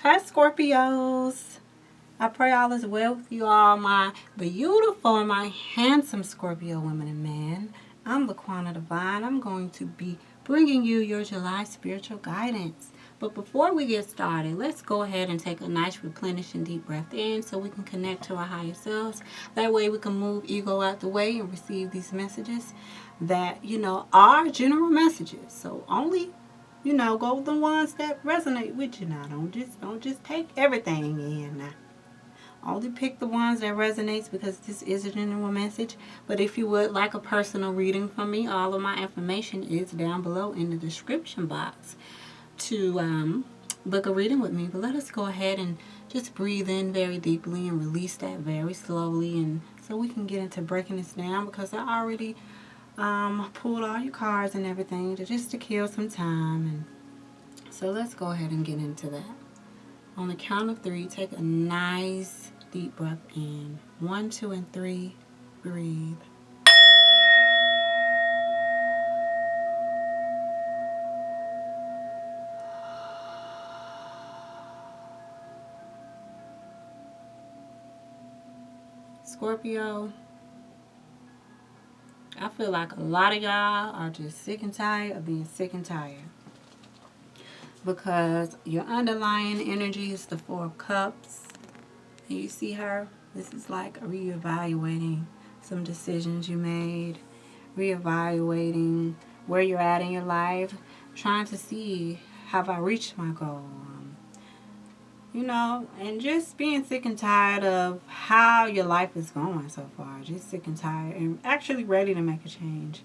Hi, Scorpios. I pray all is well with you all, my beautiful and my handsome Scorpio women and men. I'm laquannadivine. I'm going to be bringing you your July spiritual guidance. But before we get started, let's go ahead and take a nice replenishing deep breath in so we can connect to our higher selves. That way we can move ego out the way and receive these messages that, are general messages. So only go with the ones that resonate with you now. Don't just take everything in now. Only pick the ones that resonates because this is a general message. But if you would like a personal reading from me, all of my information is down below in the description box to book a reading with me. But let us go ahead and just breathe in very deeply and release that very slowly, and so we can get into breaking this down, because I already pulled all your cards and everything just to kill some time. And so let's go ahead and get into that. On the count of 3, take a nice deep breath in. 1, 2, and 3. Breathe. Scorpio, I feel like a lot of y'all are just sick and tired of being sick and tired, because your underlying energy is the 4 of Cups. And you see her? This is like reevaluating some decisions you made, reevaluating where you're at in your life, trying to see, have I reached my goal? And just being sick and tired of how your life is going so far. Just sick and tired and actually ready to make a change.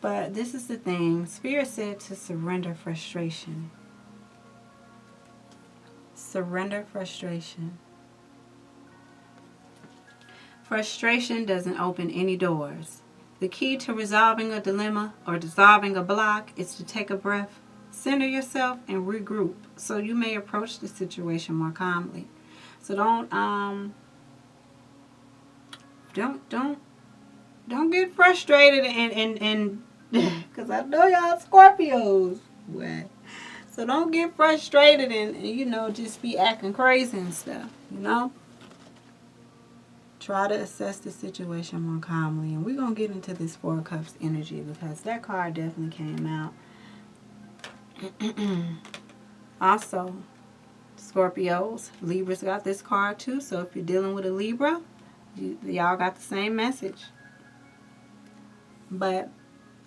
But this is the thing. Spirit said to surrender frustration. Surrender frustration. Frustration doesn't open any doors. The key to resolving a dilemma or dissolving a block is to take a breath, center yourself, and regroup so you may approach the situation more calmly. So don't get frustrated and because I know y'all Scorpios. What? So don't get frustrated and just be acting crazy and stuff. Try to assess the situation more calmly. And we're going to get into this 4 of Cups energy, because that card definitely came out. Also, Scorpios, Libras got this card too. So if you're dealing with a Libra, y'all got the same message. But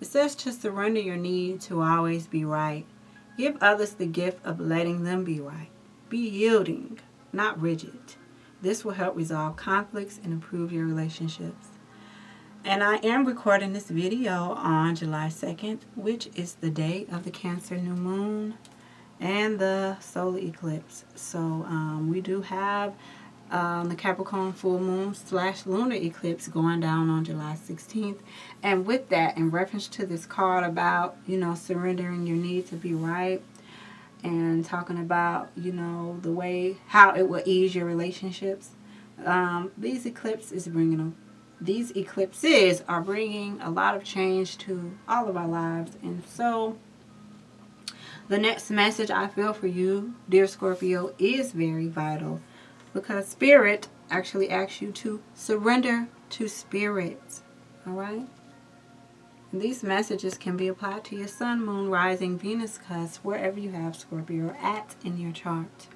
it says to surrender your need to always be right. Give others the gift of letting them be right. Be yielding, not rigid. This will help resolve conflicts and improve your relationships. And I am recording this video on July 2nd, which is the day of the Cancer new moon and the solar eclipse. So we do have the Capricorn full moon / lunar eclipse going down on July 16th. And with that, in reference to this card about, surrendering your need to be right, and talking about, the way, how it will ease your relationships. These eclipses are bringing a lot of change to all of our lives. And so the next message I feel for you, dear Scorpio, is very vital, because Spirit actually asks you to surrender to Spirit. All right? These messages can be applied to your Sun, Moon, Rising, Venus cusp, wherever you have Scorpio at in your chart.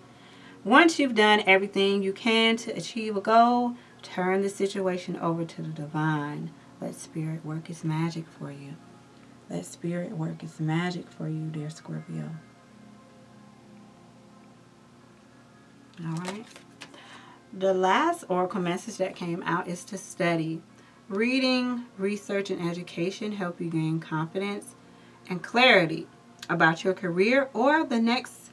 Once you've done everything you can to achieve a goal, turn the situation over to the divine. Let Spirit work its magic for you. Let Spirit work its magic for you, dear Scorpio. All right. The last oracle message that came out is to study. Reading, research, and education help you gain confidence and clarity about your career or the next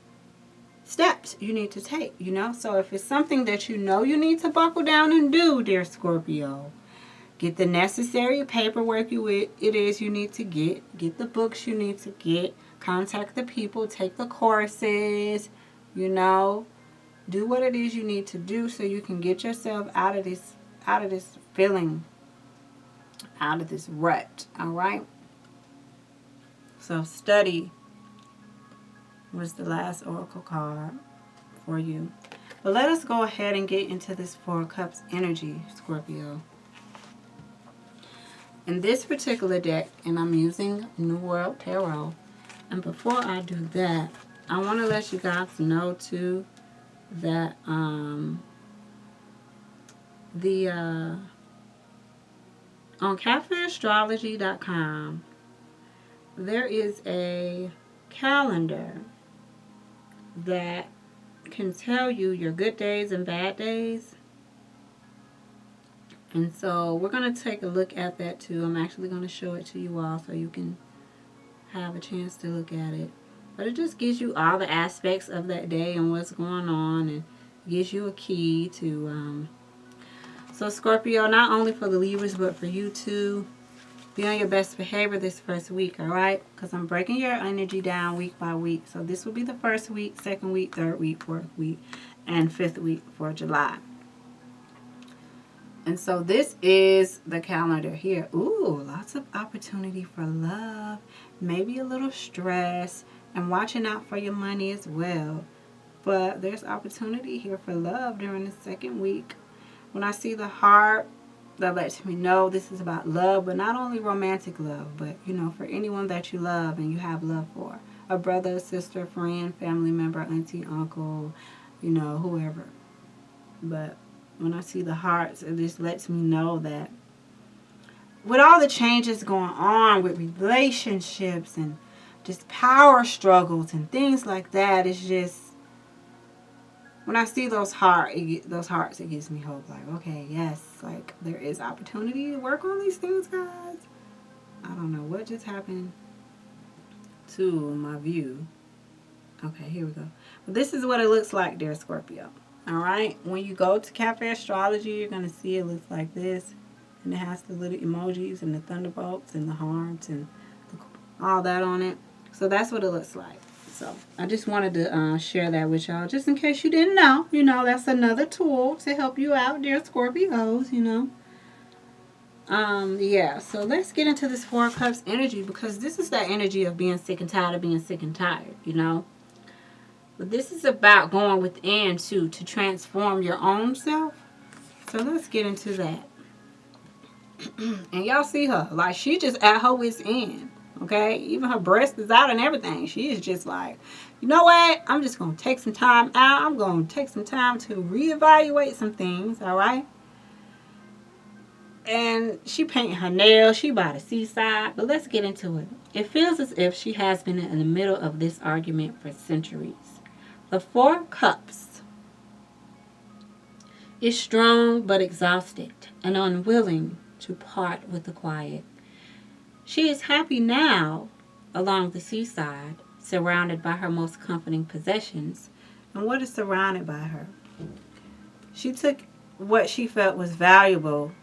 steps you need to take, So if it's something that you need to buckle down and do, dear Scorpio, get the necessary paperwork you need to get. Get the books you need to get. Contact the people. Take the courses, Do what it is you need to do so you can get yourself out of this feeling, out of this rut. All right? So study was the last oracle card for you. But let us go ahead and get into this Four of Cups energy, Scorpio. In this particular deck, and I'm using New World Tarot, and before I do that, I want to let you guys know too that on cafeastrology.com there is a calendar that can tell you your good days and bad days. And so we're going to take a look at that too. I'm actually going to show it to you all so you can have a chance to look at it. But it just gives you all the aspects of that day and what's going on, and gives you a key to so Scorpio, not only for the Libras but for you too, be on your best behavior this first week, alright? Because I'm breaking your energy down week by week. So this will be the first week, second week, third week, fourth week, and fifth week for July. And so this is the calendar here. Ooh, lots of opportunity for love. Maybe a little stress. And watching out for your money as well. But there's opportunity here for love during the second week. When I see the heart, that lets me know this is about love. But not only romantic love, but, you know, for anyone that you love and you have love for. A brother, sister, friend, family member, auntie, uncle, you know, whoever. But when I see the hearts, it just lets me know that with all the changes going on with relationships and just power struggles and things like that, it's just, when I see those hearts, it gives me hope. Like, okay, yes, like there is opportunity to work on these things, guys. I don't know what just happened to my view. Okay, here we go. But this is what it looks like, dear Scorpio. Alright, when you go to Cafe Astrology, you're going to see it looks like this. And it has the little emojis and the thunderbolts and the hearts and all that on it. So that's what it looks like. So I just wanted to share that with y'all, just in case you didn't know. You know, that's another tool to help you out, dear Scorpios, you know. Yeah, so let's get into this Four of Cups energy, because this is that energy of being sick and tired of being sick and tired, you know. But this is about going within too, to transform your own self. So let's get into that. And y'all see her, like she just at her wit's end. Okay, even her breast is out and everything. She is just like, you know what? I'm just gonna take some time out. I'm gonna take some time to reevaluate some things. All right. And she painting her nails. She by the seaside. But let's get into it. It feels as if she has been in the middle of this argument for centuries. The Four of Cups is strong but exhausted and unwilling to part with the quiet. She is happy now along the seaside, surrounded by her most comforting possessions. And what is surrounded by her? She took what she felt was valuable.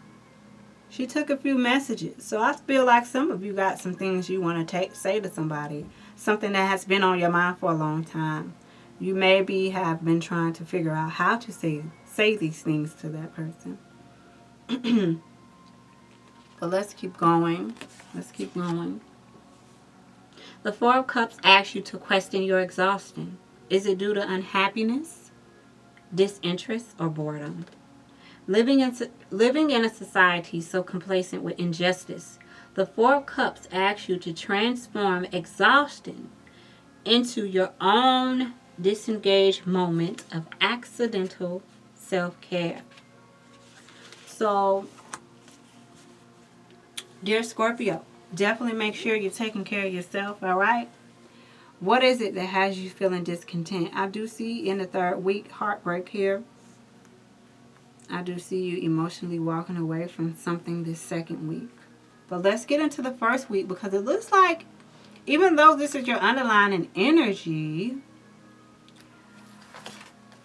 She took a few messages. So I feel like some of you got some things you want to say to somebody. Something that has been on your mind for a long time. You maybe have been trying to figure out how to say these things to that person. But let's keep going. Let's keep going. The Four of Cups asks you to question your exhaustion. Is it due to unhappiness, disinterest, or boredom? Living in a society so complacent with injustice, the Four of Cups asks you to transform exhaustion into your own disengaged moment of accidental self-care. So, dear Scorpio, definitely make sure you're taking care of yourself, all right? What is it that has you feeling discontent? I do see in the third week heartbreak here. I do see you emotionally walking away from something this second week. But let's get into the first week, because it looks like even though this is your underlying energy,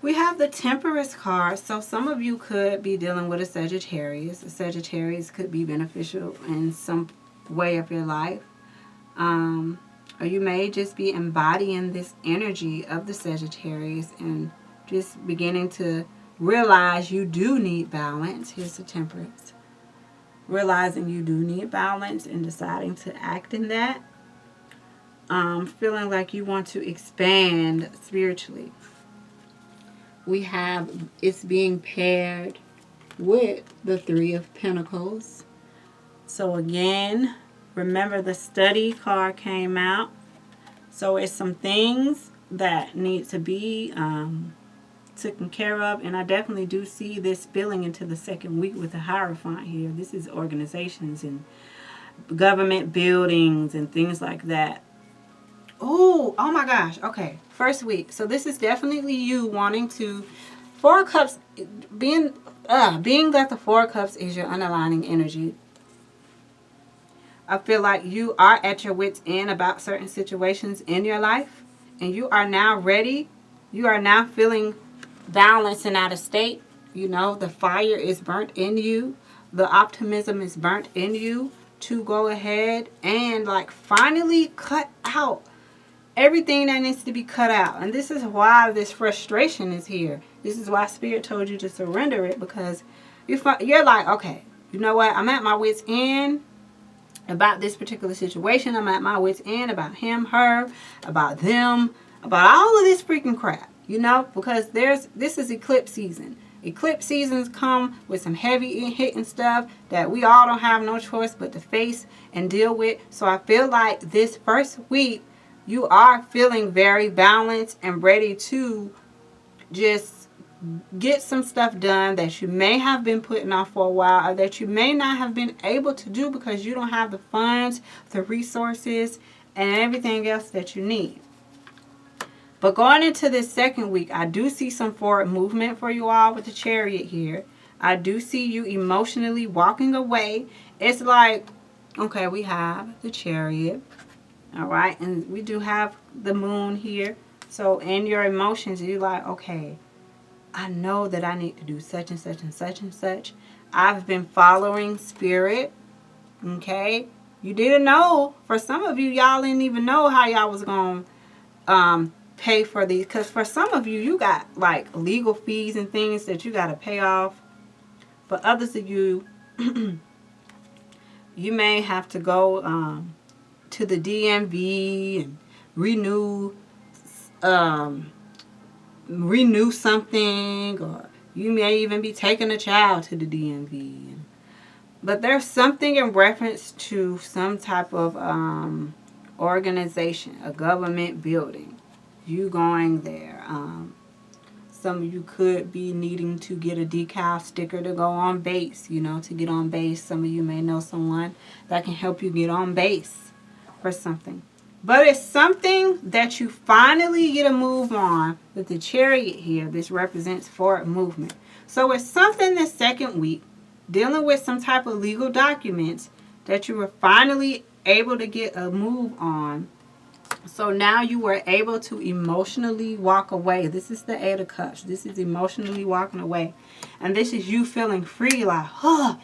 we have the Temperance card. So some of you could be dealing with a Sagittarius. A Sagittarius could be beneficial in some way of your life. Or you may just be embodying this energy of the Sagittarius and just beginning to realize you do need balance. Here's the Temperance. Realizing you do need balance and deciding to act in that. Feeling like you want to expand spiritually. we have it's being paired with the Three of Pentacles. So again, remember the study card came out. So it's some things that need to be taken care of. And I definitely do see this spilling into the second week with the Hierophant here. This is organizations and government buildings and things like that. Oh my gosh. Okay. First week. So this is definitely you wanting to, Four of Cups, being that the Four of Cups is your underlining energy. I feel like you are at your wit's end about certain situations in your life. And you are now ready. You are now feeling balanced and out of state. You know, the fire is burnt in you. The optimism is burnt in you to go ahead and like finally cut out everything that needs to be cut out. And this is why this frustration is here. This is why Spirit told you to surrender it, because you're like, okay, you know what? I'm at my wit's end about this particular situation. I'm at my wit's end about him, her, about them, about all of this freaking crap, you know, because this is eclipse season. Eclipse seasons come with some heavy hitting stuff that we all don't have no choice but to face and deal with. So I feel like this first week you are feeling very balanced and ready to just get some stuff done that you may have been putting off for a while, or that you may not have been able to do because you don't have the funds, the resources, and everything else that you need. But going into this second week, I do see some forward movement for you all with the Chariot here. I do see you emotionally walking away. It's like, okay, we have the Chariot. All right. And we do have the Moon here. So in your emotions, you're like, okay, I know that I need to do such and such and such and such. I've been following Spirit. Okay. You didn't know. For some of you, y'all didn't even know how y'all was going to pay for these, because for some of you, you got like legal fees and things that you got to pay off. For others of you, you may have to go to the DMV and renew something, or you may even be taking a child to the DMV. But there's something in reference to some type of organization, a government building. You going there. Some of you could be needing to get a decal sticker to go on base, you know, to get on base. Some of you may know someone that can help you get on base for something. But it's something that you finally get a move on with the Chariot here. This represents forward movement. So it's something this second week, dealing with some type of legal documents that you were finally able to get a move on. So now you were able to emotionally walk away. This is the Eight of Cups. This is emotionally walking away. And this is you feeling free, like, oh,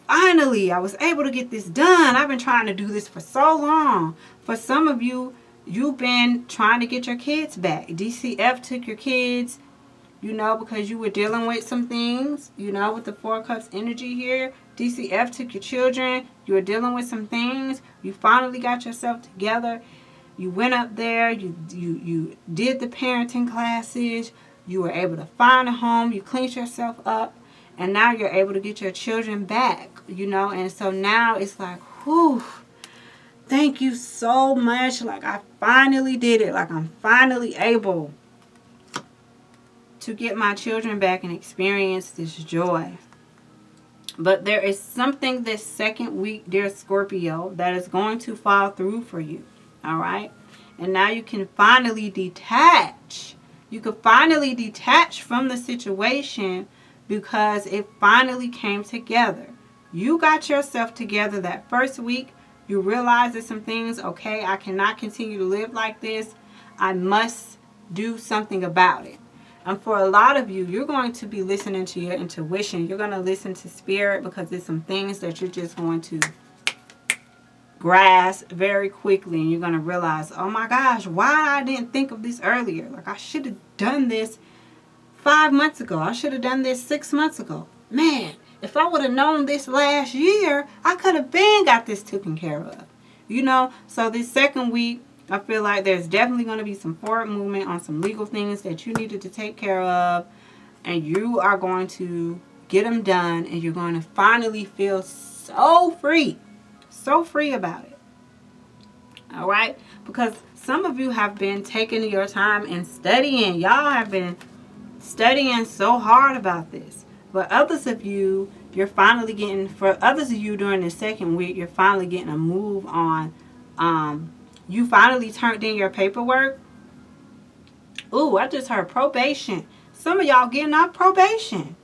finally, I was able to get this done. I've been trying to do this for so long. For some of you, you've been trying to get your kids back. DCF took your kids, you know, because you were dealing with some things, you know, with the Four of Cups energy here. DCF took your children. You were dealing with some things. You finally got yourself together. You went up there, you did the parenting classes, you were able to find a home, you cleaned yourself up, and now you're able to get your children back, you know. And so now it's like, whew, thank you so much. Like, I finally did it. Like, I'm finally able to get my children back and experience this joy. But there is something this second week, dear Scorpio, that is going to fall through for you. All right. And now you can finally detach. You can finally detach from the situation because it finally came together. You got yourself together that first week. You realize there's some things, okay, I cannot continue to live like this. I must do something about it. And for a lot of you, you're going to be listening to your intuition. You're going to listen to Spirit because there's some things that you're just going to grasp very quickly, and you're going to realize, oh my gosh, why I didn't think of this earlier. Like, I should have done this 5 months ago. I should have done this 6 months ago. Man, if I would have known this last year, I could have been got this taken care of. You know, so this second week, I feel like there's definitely going to be some forward movement on some legal things that you needed to take care of. and you are going to get them done, and you're going to finally feel so free about it. All right, because some of you have been taking your time and studying. Y'all have been studying so hard about this. But others of you, you're finally getting, for others of you during the second week, you're finally getting a move on. You finally turned in your paperwork. Ooh, I just heard probation. Some of y'all getting off probation.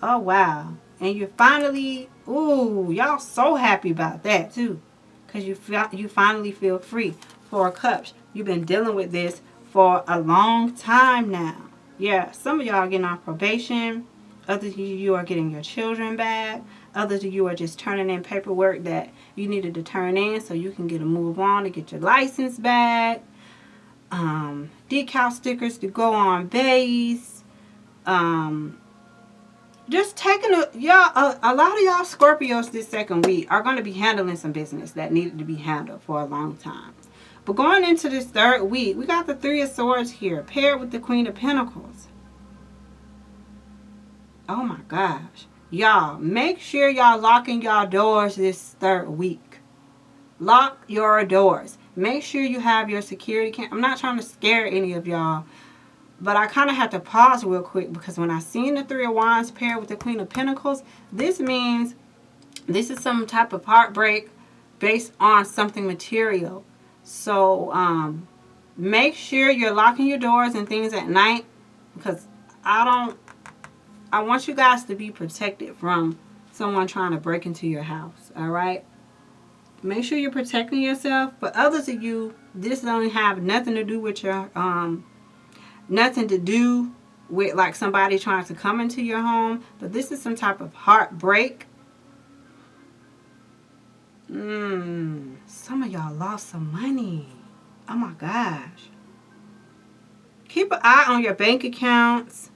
Oh, wow. And you finally, ooh, y'all so happy about that too. Because you finally feel free. Four of Cups. You've been dealing with this for a long time now. Yeah, some of y'all are getting off probation. Others of you are getting your children back. Others of you are just turning in paperwork that you needed to turn in so you can get a move on to get your license back. Decal stickers to go on base. Just taking a lot of y'all Scorpios this second week are going to be handling some business that needed to be handled for a long time. But going into this third week, we got the Three of Swords here, paired with the Queen of Pentacles. Oh my gosh. Y'all, make sure y'all locking y'all doors this third week. Lock your doors. Make sure you have your security I'm not trying to scare any of y'all, but I kind of have to pause real quick because when I seen the Three of Wands paired with the Queen of Pentacles, this means this is some type of heartbreak based on something material. So make sure you're locking your doors and things at night, because I want you guys to be protected from someone trying to break into your house. All right? Make sure you're protecting yourself. For others of you, this don't have nothing to do with your nothing to do with like somebody trying to come into your home, but this is some type of heartbreak. Some of y'all lost some money. Oh my gosh. Keep an eye on your bank accounts.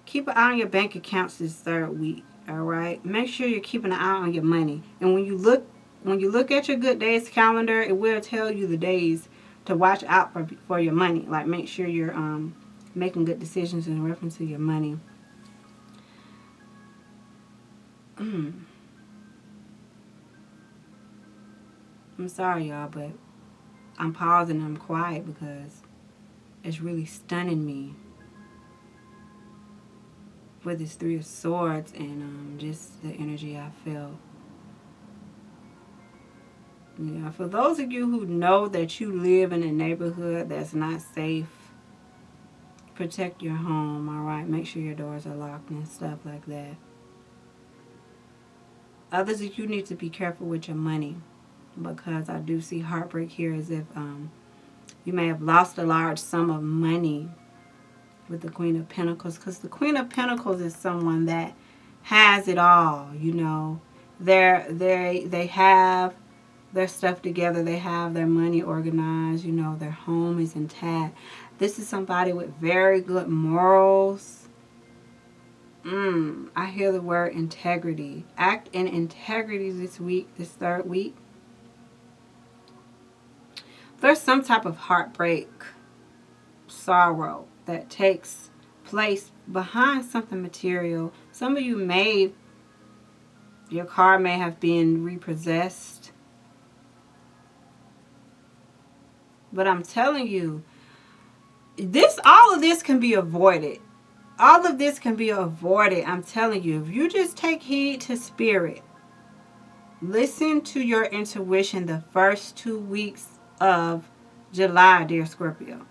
Keep an eye on your bank accounts this third week. All right. Make sure you're keeping an eye on your money. And when you look at your good days calendar, it will tell you the days to watch out for your money. Like, make sure you're making good decisions in reference to your money. I'm sorry, y'all, but I'm pausing and I'm quiet because it's really stunning me with this Three of Swords and just the energy I feel. Yeah, for those of you who know that you live in a neighborhood that's not safe, protect your home, all right? Make sure your doors are locked and stuff like that. Others of you need to be careful with your money, because I do see heartbreak here, as if you may have lost a large sum of money with the Queen of Pentacles, because the Queen of Pentacles is someone that has it all, you know. They have their stuff together. They have their money organized. You know, their home is intact. This is somebody with very good morals. I hear the word integrity. Act in integrity this week, this third week. There's some type of heartbreak, sorrow that takes place behind something material. Some of you your car may have been repossessed. But I'm telling you, all of this can be avoided. All of this can be avoided. I'm telling you, if you just take heed to spirit, listen to your intuition the first 2 weeks of July, dear Scorpio.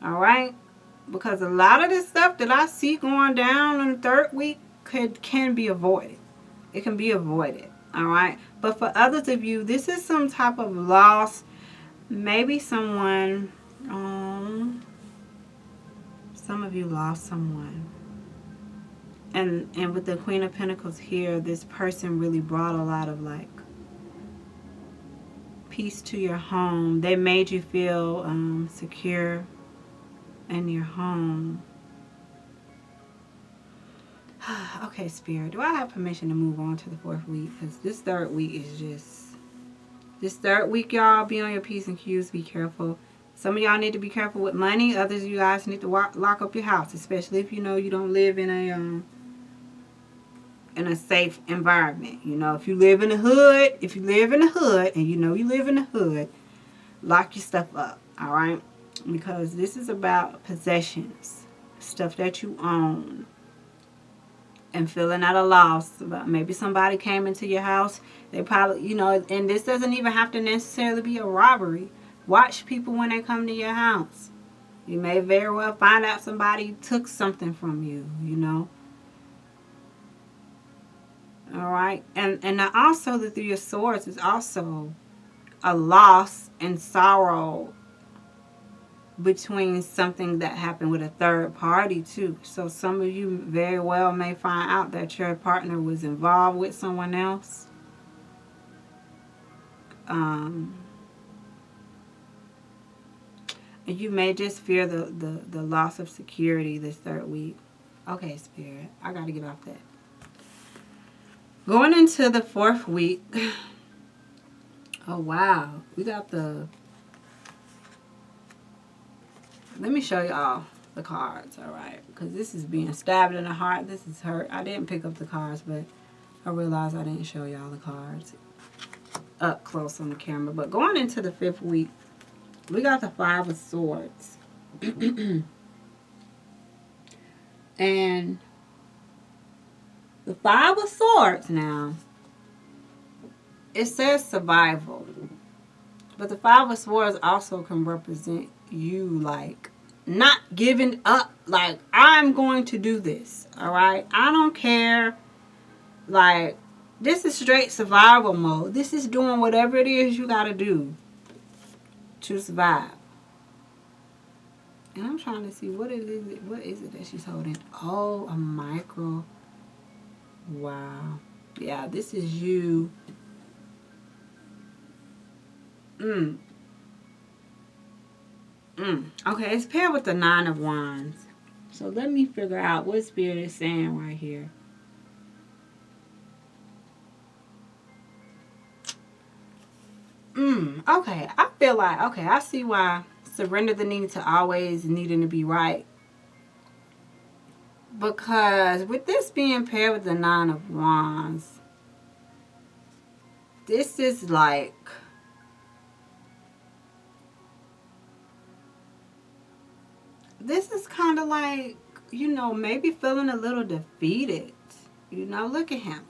All right? Because a lot of this stuff that I see going down in the third week can be avoided. It can be avoided. All right? But for others of you, this is some type of loss. Maybe someone, some of you lost someone. And with the Queen of Pentacles here, this person really brought a lot of like peace to your home. They made you feel secure in your home. Okay, Spirit, do I have permission to move on to the fourth week? Because this third week is just... This third week, y'all, be on your P's and Q's. Be careful. Some of y'all need to be careful with money. Others of you guys need to lock up your house, especially if you know you don't live in a safe environment. You know, if you live in the hood, and you know you live in the hood, lock your stuff up, all right? Because this is about possessions, stuff that you own, and feeling at a loss about maybe somebody came into your house. They probably, you know, and this doesn't even have to necessarily be a robbery. Watch people when they come to your house. You may very well find out somebody took something from you, you know. All right. And also the Three of Swords is also a loss and sorrow between something that happened with a third party too. So some of you very well may find out that your partner was involved with someone else. And you may just fear the loss of security this third week. Okay, Spirit, I got to get off that. Going into the fourth week. Oh, wow. We got the... Let me show y'all the cards, all right? Because this is being stabbed in the heart. This is hurt. I didn't pick up the cards, but I realized I didn't show y'all the cards up close on the camera. But going into the fifth week, we got the Five of Swords. And the Five of Swords now, it says survival. But the Five of Swords also can represent you, like, not giving up. Like, I'm going to do this, all right? I don't care. Like, this is straight survival mode. This is doing whatever it is you got to do to survive. And I'm trying to see what is it that she's holding. Oh, a micro. Wow. Yeah, this is you. Okay, it's paired with the Nine of Wands. So let me figure out what Spirit is saying right here. Okay, I feel like, okay, I see why surrender the need to always needing to be right. Because with this being paired with the Nine of Wands, this is like, this is kind of like, you know, maybe feeling a little defeated. You know, look at him.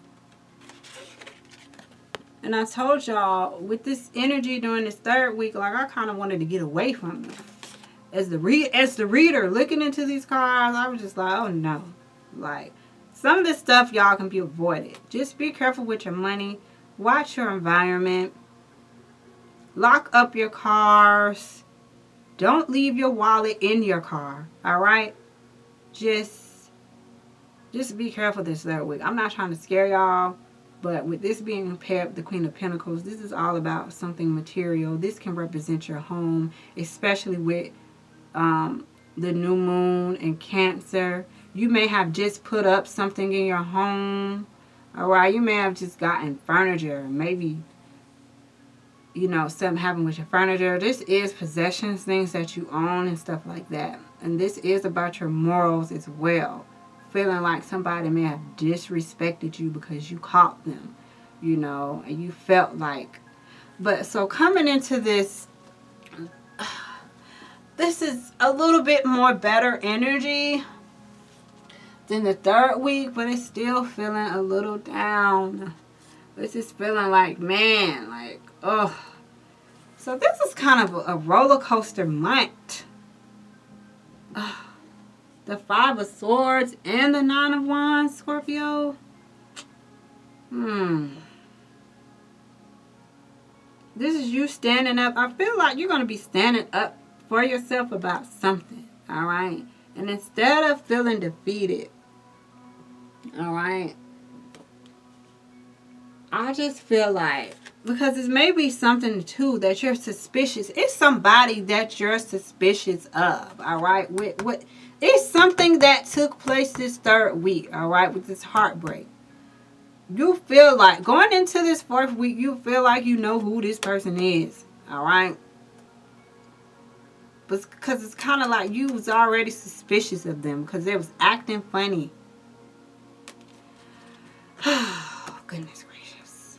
And I told y'all, with this energy during this third week, like, I kind of wanted to get away from it. As the reader looking into these cards, I was just like, oh no. Like, some of this stuff, y'all, can be avoided. Just be careful with your money. Watch your environment. Lock up your cars. Don't leave your wallet in your car. All right? Just be careful this third week. I'm not trying to scare y'all. But with this being paired with the Queen of Pentacles, this is all about something material. This can represent your home, especially with the new moon and Cancer. You may have just put up something in your home. All right, you may have just gotten furniture. Maybe, you know, something happened with your furniture. This is possessions, things that you own and stuff like that. And this is about your morals as well. Feeling like somebody may have disrespected you because you caught them, you know, and you felt like. But so coming into this, this is a little bit more better energy than the third week, but it's still feeling a little down. It's just feeling like, man, like, oh. So this is kind of a roller coaster month. The Five of Swords and the Nine of Wands, Scorpio. This is you standing up. I feel like you're going to be standing up for yourself about something. All right? And instead of feeling defeated, all right, I just feel like, because it may be something too that you're suspicious. It's somebody that you're suspicious of. All right? What? It's something that took place this third week, all right, with this heartbreak. You feel like, going into this fourth week, you feel like you know who this person is, all right? because it's kind of like you was already suspicious of them because they was acting funny. Oh, goodness gracious.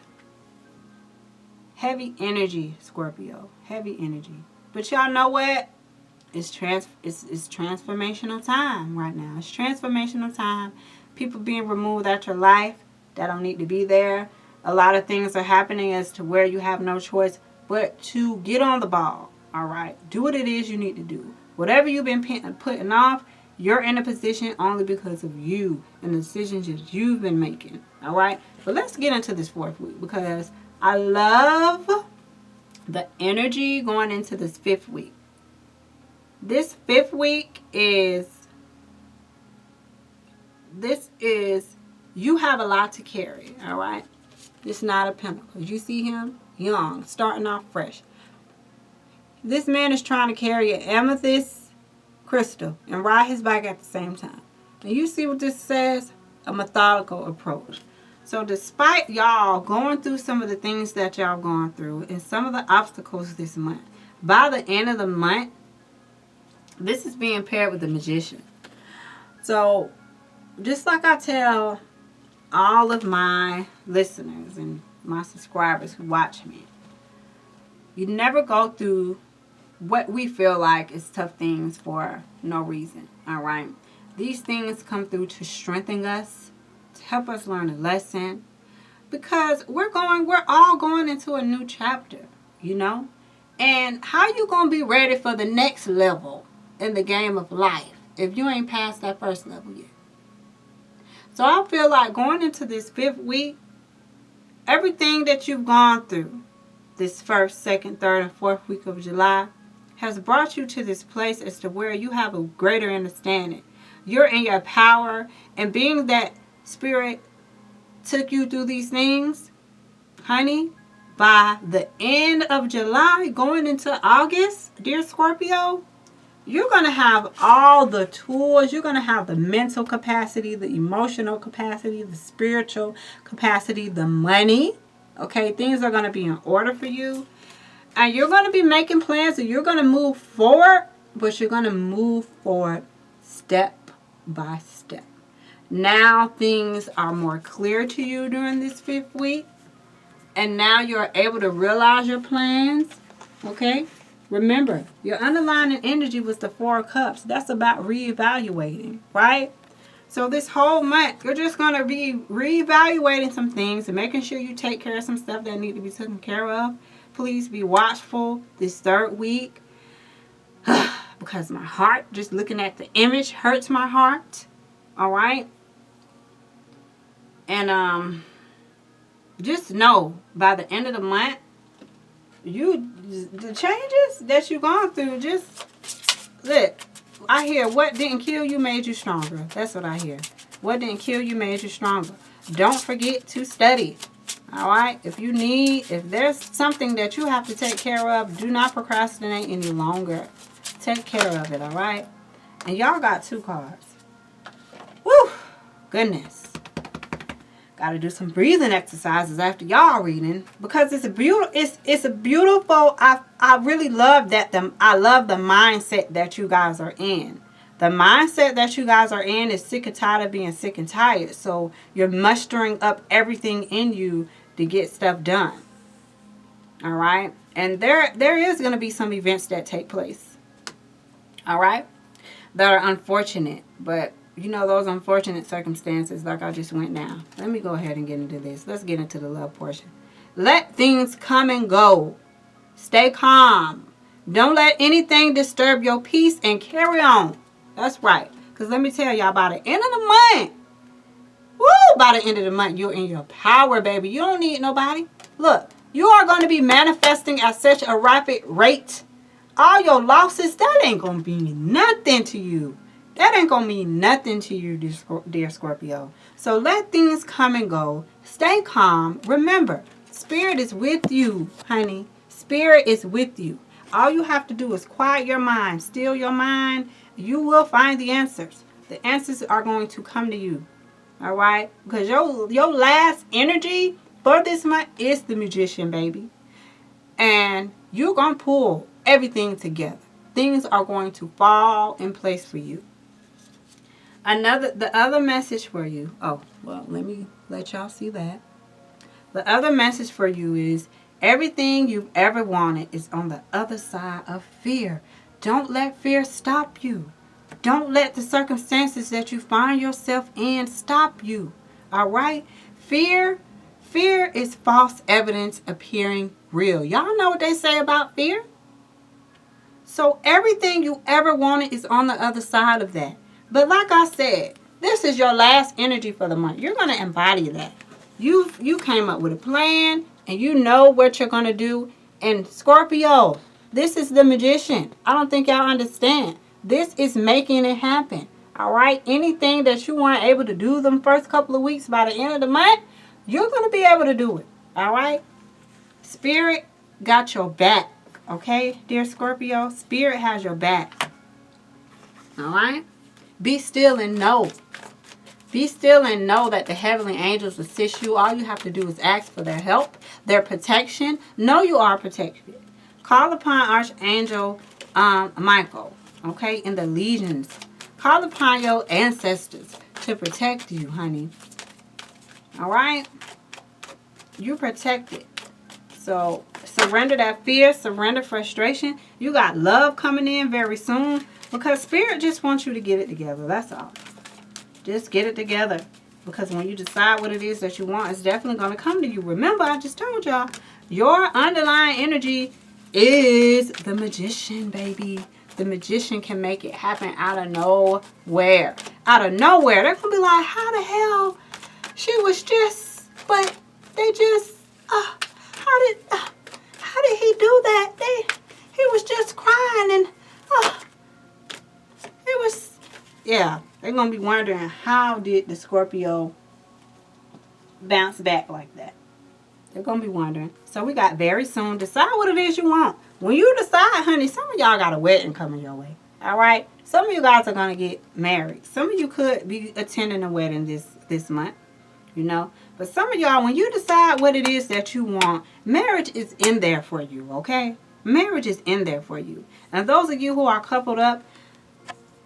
Heavy energy, Scorpio. Heavy energy. But y'all know what? It's transformational time right now. It's transformational time. People being removed out your life that don't need to be there. A lot of things are happening as to where you have no choice but to get on the ball. All right. Do what it is you need to do. Whatever you've been putting off, you're in a position only because of you and the decisions that you've been making. All right. But let's get into this 4th week because I love the energy going into this 5th week. This 5th week is you have a lot to carry, all right? It's not a pentacle. You see him? Young, starting off fresh. This man is trying to carry an amethyst crystal and ride his bike at the same time. And you see what this says? A methodical approach. So despite y'all going through some of the things that y'all gone through and some of the obstacles this month, by the end of the month, this is being paired with the Magician. So, just like I tell all of my listeners and my subscribers who watch me, you never go through what we feel like is tough things for no reason, all right? These things come through to strengthen us, to help us learn a lesson, because we're all going into a new chapter, you know? And how you going to be ready for the next level in the game of life if you ain't past that first level yet? So I feel like going into this 5th week, everything that you've gone through this 1st, 2nd, 3rd, and 4th week of July has brought you to this place as to where you have a greater understanding. You're in your power, and being that Spirit took you through these things, honey, by the end of July, going into August, dear Scorpio, you're going to have all the tools. You're going to have the mental capacity, the emotional capacity, the spiritual capacity, the money. Okay, things are going to be in order for you. And you're going to be making plans and you're going to move forward, but you're going to move forward step by step. Now things are more clear to you during this 5th week. And now you're able to realize your plans. Okay? Remember, your underlying energy was the 4 of Cups. That's about reevaluating, right? So this whole month, you're just going to be reevaluating some things and making sure you take care of some stuff that need to be taken care of. Please be watchful this 3rd week. Because my heart, just looking at the image, hurts my heart. All right? And just know, by the end of the month, the changes that you've gone through, just look. I hear what didn't kill you made you stronger. That's what I hear. What didn't kill you made you stronger. Don't forget to study. All right? If there's something that you have to take care of, do not procrastinate any longer. Take care of it, all right? And y'all got 2 cards. Woo! Goodness. Got to do some breathing exercises after y'all reading, because it's a beautiful. I really love that. I love the mindset that you guys are in. The mindset that you guys are in is sick and tired of being sick and tired. So you're mustering up everything in you to get stuff done. All right, and there is going to be some events that take place. All right, that are unfortunate, but you know, those unfortunate circumstances like I just went down. Let me go ahead and get into this. Let's get into the love portion. Let things come and go. Stay calm. Don't let anything disturb your peace and carry on. That's right. Because let me tell y'all, by the end of the month, by the end of the month, you're in your power, baby. You don't need nobody. Look, you are going to be manifesting at such a rapid rate. All your losses, that ain't going to be nothing to you. That ain't going to mean nothing to you, dear Scorpio. So let things come and go. Stay calm. Remember, Spirit is with you, honey. Spirit is with you. All you have to do is quiet your mind, still your mind. You will find the answers. The answers are going to come to you. All right? Because your last energy for this month is the Magician, baby. And you're going to pull everything together. Things are going to fall in place for you. The other message for you. Oh, well, let me let y'all see that. The other message for you is everything you've ever wanted is on the other side of fear. Don't let fear stop you. Don't let the circumstances that you find yourself in stop you. All right? Fear is false evidence appearing real. Y'all know what they say about fear? So everything you ever wanted is on the other side of that. But like I said, this is your last energy for the month. You're going to embody that. You came up with a plan and you know what you're going to do. And Scorpio, this is the magician. I don't think y'all understand. This is making it happen. All right? Anything that you weren't able to do them first couple of weeks, by the end of the month, you're going to be able to do it. All right? Spirit got your back. Okay, dear Scorpio? Spirit has your back. All right? Be still and know. Be still and know that the heavenly angels assist you. All you have to do is ask for their help, their protection. Know you are protected. Call upon Archangel Michael, okay, in the legions. Call upon your ancestors to protect you, honey. All right? You're protected. So surrender that fear, surrender frustration. You got love coming in very soon because Spirit just wants you to get it together. That's all. Just get it together. Because when you decide what it is that you want, it's definitely going to come to you. Remember, I just told y'all, your underlying energy is the magician, baby. The magician can make it happen out of nowhere. Out of nowhere. They're going to be like, how the hell? She was just, but they just, how did he do that? He was just crying and, it was, yeah. They're going to be wondering, how did the Scorpio bounce back like that? They're going to be wondering. So we got very soon. Decide what it is you want. When you decide, honey, some of y'all got a wedding coming your way. All right? Some of you guys are going to get married. Some of you could be attending a wedding this month. You know? But some of y'all, when you decide what it is that you want, marriage is in there for you. Okay? Marriage is in there for you. And those of you who are coupled up,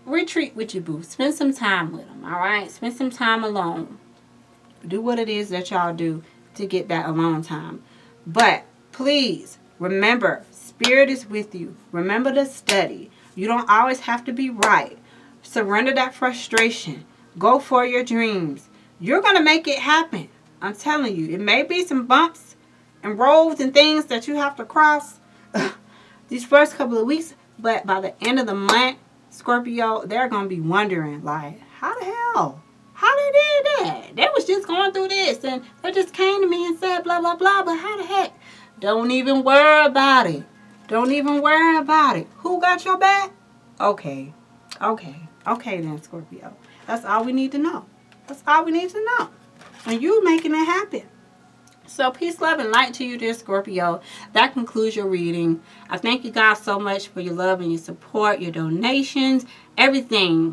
retreat with your boo. Spend some time with them, all right? Spend some time alone. Do what it is that y'all do to get that alone time. But please, remember, Spirit is with you. Remember to study. You don't always have to be right. Surrender that frustration. Go for your dreams. You're going to make it happen. I'm telling you. It may be some bumps and roads and things that you have to cross these first couple of weeks. But by the end of the month, Scorpio, they're going to be wondering, like, how the hell? How they did that? They was just going through this, and they just came to me and said, blah, blah, blah, but how the heck? Don't even worry about it. Don't even worry about it. Who got your back? Okay. Okay then, Scorpio. That's all we need to know. That's all we need to know. And you making it happen. So peace, love, and light to you, dear Scorpio. That concludes your reading. I thank you guys so much for your love and your support, your donations, everything.